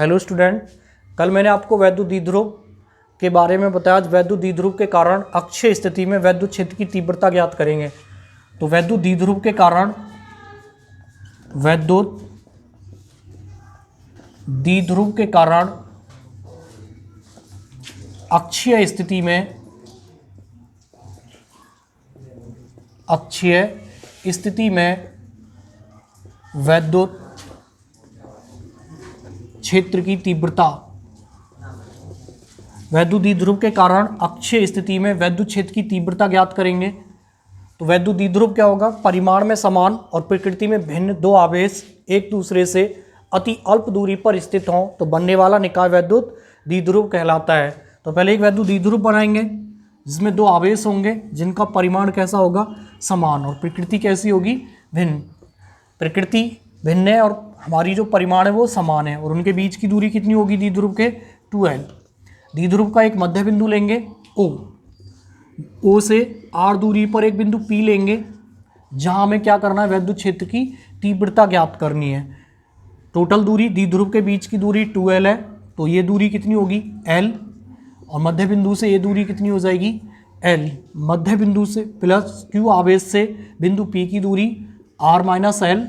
Hello student, कल मैंने आपको वैद्युत द्विध्रुव के बारे में बताया। आज वैद्युत द्विध्रुव के कारण अक्षीय स्थिति में वैद्युत क्षेत्र की तीव्रता ज्ञात करेंगे। तो वैद्युत द्विध्रुव के कारण अक्षीय स्थिति में वैद्युत क्षेत्र की तीव्रता, वैद्युत द्विध्रुव के कारण अक्षीय स्थिति में वैद्युत क्षेत्र की तीव्रता ज्ञात करेंगे। तो वैद्युत द्विध्रुव क्या होगा? परिमाण में समान और प्रकृति में भिन्न दो आवेश एक दूसरे से अति अल्प दूरी पर स्थित हों तो बनने वाला निकाय वैद्युत द्विध्रुव कहलाता है। तो पहले एक वैद्युत द्विध्रुव बनाएंगे जिसमें दो आवेश होंगे जिनका परिमाण कैसा होगा? समान, और प्रकृति कैसी होगी? भिन्न। प्रकृति भिन्न है और हमारी जो परिमाण है वो समान है, और उनके बीच की दूरी कितनी होगी द्विध्रुव के? 2l। द्विध्रुव का एक मध्य बिंदु लेंगे O से r दूरी पर एक बिंदु P लेंगे जहां हमें क्या करना है? वैद्युत क्षेत्र की तीव्रता ज्ञात करनी है। टोटल दूरी द्विध्रुव के बीच की दूरी 2l है, तो ये दूरी कितनी होगी? l, और मध्य बिंदु से ये दूरी कितनी हो जाएगी? l। मध्य बिंदु से प्लस q आवेश से बिंदु P की दूरी r माइनस l,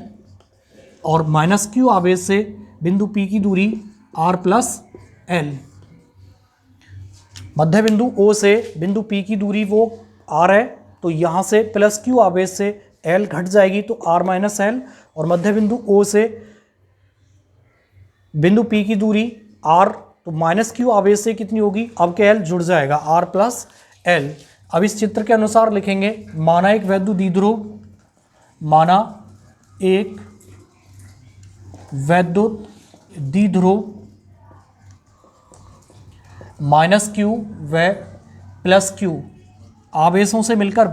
और माइनस q आवेश से बिंदु P की दूरी r प्लस l। मध्य बिंदु O से बिंदु P की दूरी वो r है, तो यहाँ से प्लस q आवेश से l घट जाएगी तो r माइनस l, और मध्य बिंदु O से बिंदु P की दूरी r, तो माइनस q आवेश से कितनी होगी? अब के l जुड़ जाएगा r प्लस l। अब इस चित्र के अनुसार लिखेंगे, माना एक वैद्युत द्विध्रुव माइनस q व प्लस q आवेशों से मिलकर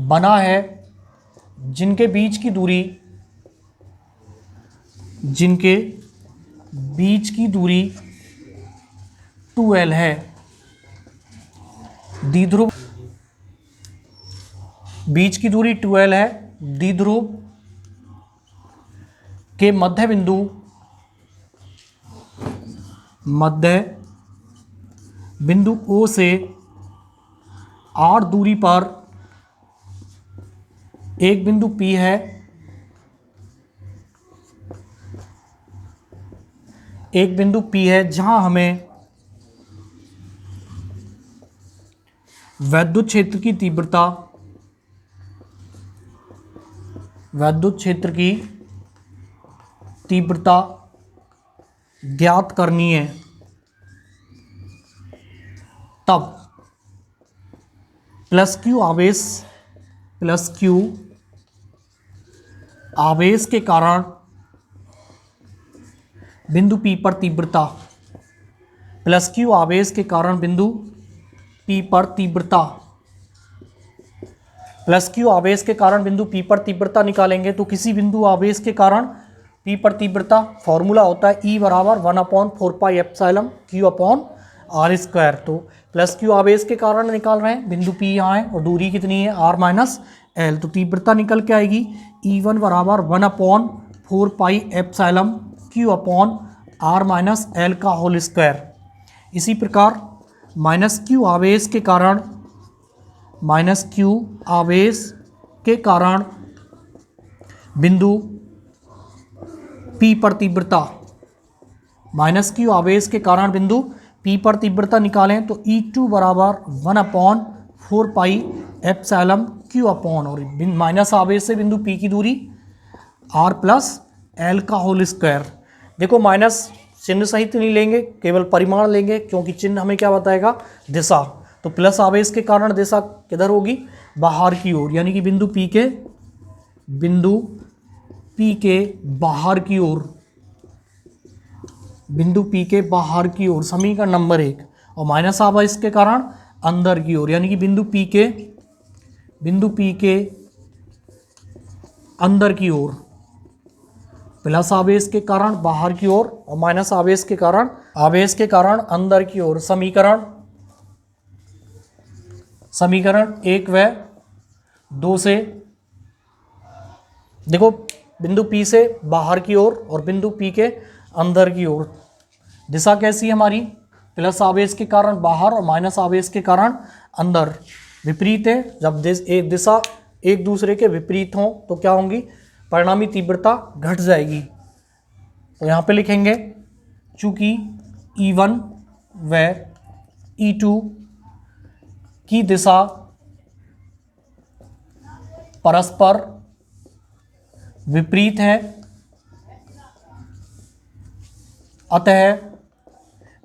बना है, जिनके बीच की दूरी 2l है। द्विध्रुव बीच की दूरी 2l है। द्विध्रुव के मध्य बिंदु O से r दूरी पर एक बिंदु P है, जहां हमें वैद्युत क्षेत्र की तीव्रता ज्ञात करनी है। तब प्लस q आवेश के कारण बिंदु P पर तीव्रता, प्लस q आवेश के कारण बिंदु P पर तीव्रता, प्लस q आवेश के कारण बिंदु P पर तीव्रता निकालेंगे। तो किसी बिंदु आवेश के कारण P पर तीव्रता फॉर्मूला होता है E बराबर 1/4πε q/r²। तो प्लस q आवेश के कारण निकाल रहे हैं, बिंदु P यहाँ है और दूरी कितनी है? r minus l। तो तीव्रता निकल के आएगी E1 बराबर 1/4πε q/r माइनस l का होल स्क्वायर। इसी प्रकार माइनस q आवेश के कारण बिंदु P पर तीव्रता, निकालें तो E2 बराबर 1/4πε q/, और माइनस आवेश से बिंदु P की दूरी r प्लस l का होल स्क्वायर। देखो माइनस चिन्ह सहित नहीं लेंगे, केवल परिमाण लेंगे, क्योंकि चिन्ह हमें क्या बताएगा? दिशा। तो प्लस आवेश के कारण दिशा किधर होगी? बाहर की ओर, यानी कि बिंदु P के बाहर की ओर, समीकरण नंबर 1। और माइनस आवेश के कारण अंदर की ओर, यानी कि बिंदु P के अंदर की ओर। प्लस आवेश के कारण बाहर की ओर और माइनस आवेश के कारण अंदर की ओर। समीकरण 1 व 2 से देखो बिंदु P से बाहर की ओर और बिंदु P के अंदर की ओर दिशा कैसी है हमारी, प्लस आवेश के कारण बाहर और माइनस आवेश के कारण अंदर, विपरीत है। जब दिशा एक दूसरे के विपरीत हों तो क्या होंगी, परिणामी तीव्रता घट जाएगी। तो यहाँ पे लिखेंगे चूंकि E1 व E2 की दिशा परस्पर विपरीत है, अतः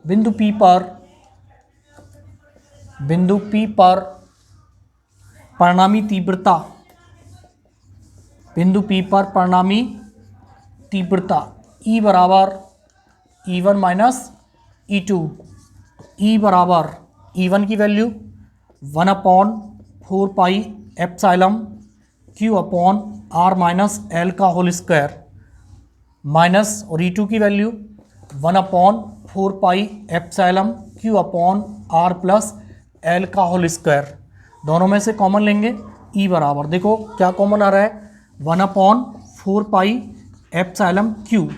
बिंदु P पर परिणामी तीव्रता E बराबर E1 माइनस E2, E बराबर E1 की value 1/4 pi epsilon Q upon R minus L का होल स्क्वायर, माइनस और E2 की value 1/4 pi epsilon Q upon R प्लस L का होल स्क्वायर। दोनों में से कॉमन लेंगे, E बराबर, देखो क्या कॉमन आ रहा है, 1/4 पाई एप्सिलॉन Q,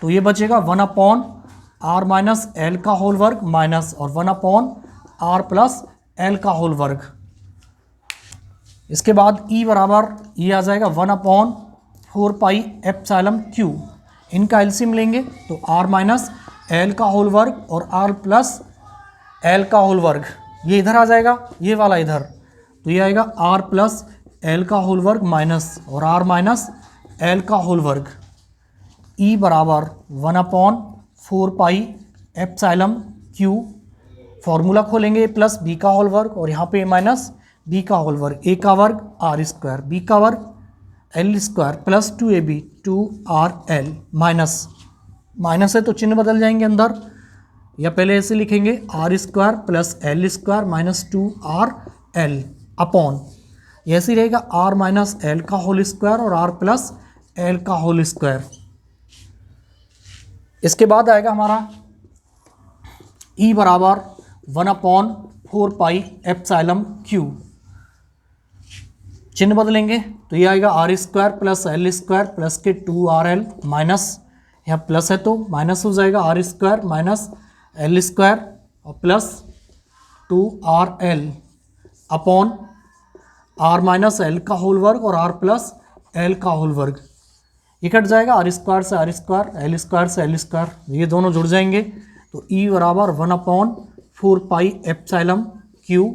तो ये बचेगा 1/R माइनस L का होल वर्ग माइनस और 1/R प्लस L का होल वर्ग। इसके बाद E बराबर ये आ जाएगा 1/4 पाई एप्सिलॉन Q, इनका एलसीएम लेंगे तो R माइनस L का होल वर्ग और R प्लस L का होल वर्ग, ये इधर आ जाएगा, ये वाला इधर, तो ये आएगा R प्लस L का होल वर्ग माइनस और R माइनस L का होल वर्ग। E बराबर 1/4 पाई एप्सिलॉन Q, फॉर्मूला खोलेंगे प्लस B का होल वर्ग और यहाँ पे माइनस B का होल वर्ग, A का वर्ग R स्क्वायर, B का वर्ग L square plus 2AB 2RL, minus है तो चिन्ह बदल जाएंगे अंदर, या पहले ऐसे लिखेंगे R square plus L square minus 2RL upon, ऐसे ही रहेगा R माइनस L का होल स्क्वायर और R प्लस L का होल स्क्वायर। इसके बाद आएगा हमारा E बराबर 1/4 पाई एप्सिलॉन Q, चिन्ह बदलेंगे तो ये आएगा R square plus L square plus के 2RL माइनस, यहाँ प्लस है तो माइनस हो जाएगा R square minus L square और plus 2RL upon R minus L का होल वर्ग और R प्लस L का होल वर्ग, ये कट जाएगा, R स्क्वायर से R स्क्वायर, L स्क्वायर से L स्क्वायर, ये दोनों जुड़ जाएंगे तो E बराबर 1/4 पाई एप्सिलॉन Q,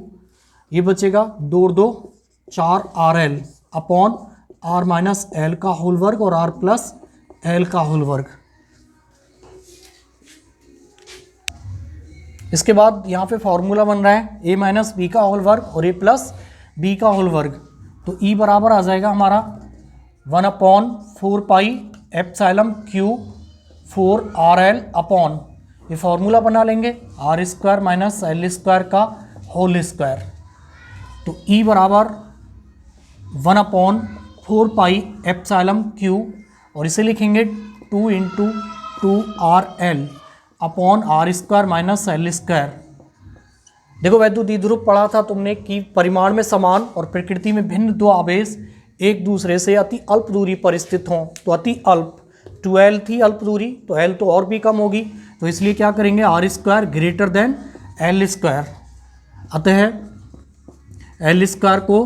ये बचेगा 2 और 2 4RL upon R minus L का होल वर्ग और R प्लस L का होल वर्ग। इसके बाद यहाँ पे फॉर्मूला बन रहा है A माइनस B का होल वर्ग और A प्लस B का होल वर्ग, तो E बराबर आ जाएगा हमारा 1/4 pi epsilon Q 4RL upon, ये फॉर्मूला बना लेंगे R square minus L square का होल स्क्वायर, तो E बराबर 1/4 पाई एप्सिलॉन Q और इसे लिखेंगे 2 × 2RL upon R square minus L square. देखो वैद्युत द्विध्रुव पढ़ा था तुमने कि परिमाण में समान और प्रकृति में भिन्न दो आवेश एक दूसरे से अति अल्प दूरी पर स्थित हों, तो अति अल्प 2L थी अल्प दूरी, तो L तो और भी कम होगी, तो इसलिए क्या करेंगे R square greater than L square, अतः L स्क्वायर को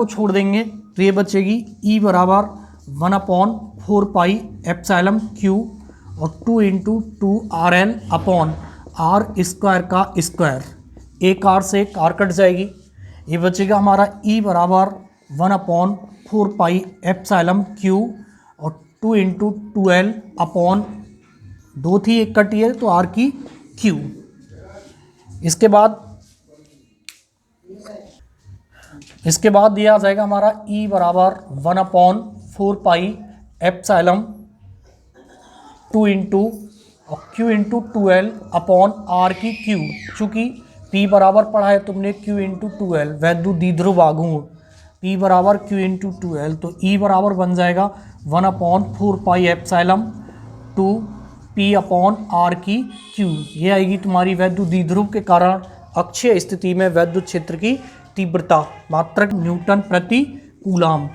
छोड़ देंगे तो ये बचेगी E बराबर 1/4 पाई एप्सिलॉन Q और 2 × 2RL अपॉन R स्क्वायर का स्क्वायर, एक R से एक R कट जाएगी, ये बचेगा हमारा E बराबर 1/4 पाई एप्सिलॉन Q और 2 × 2L अपॉन 2 थी एक कटी है तो R की Q। इसके बाद दिया जाएगा हमारा E बराबर 1/4 pi epsilon 2 × Q × 2L upon R की Q, चूँकि P बराबर पढ़ा है तुमने Q × 2L वैद्युत द्विध्रुव आघूर्ण, P बराबर Q × 2L, तो E बराबर बन जाएगा 1/4 pi epsilon 2 P upon R की Q, ये आएगी तुम्हारी वैद्युत द्विध्रुव के कारण अक्षीय स्थिति में वैद्युत क्षेत्र की तीव्रता, मात्रक न्यूटन प्रति कूलाम।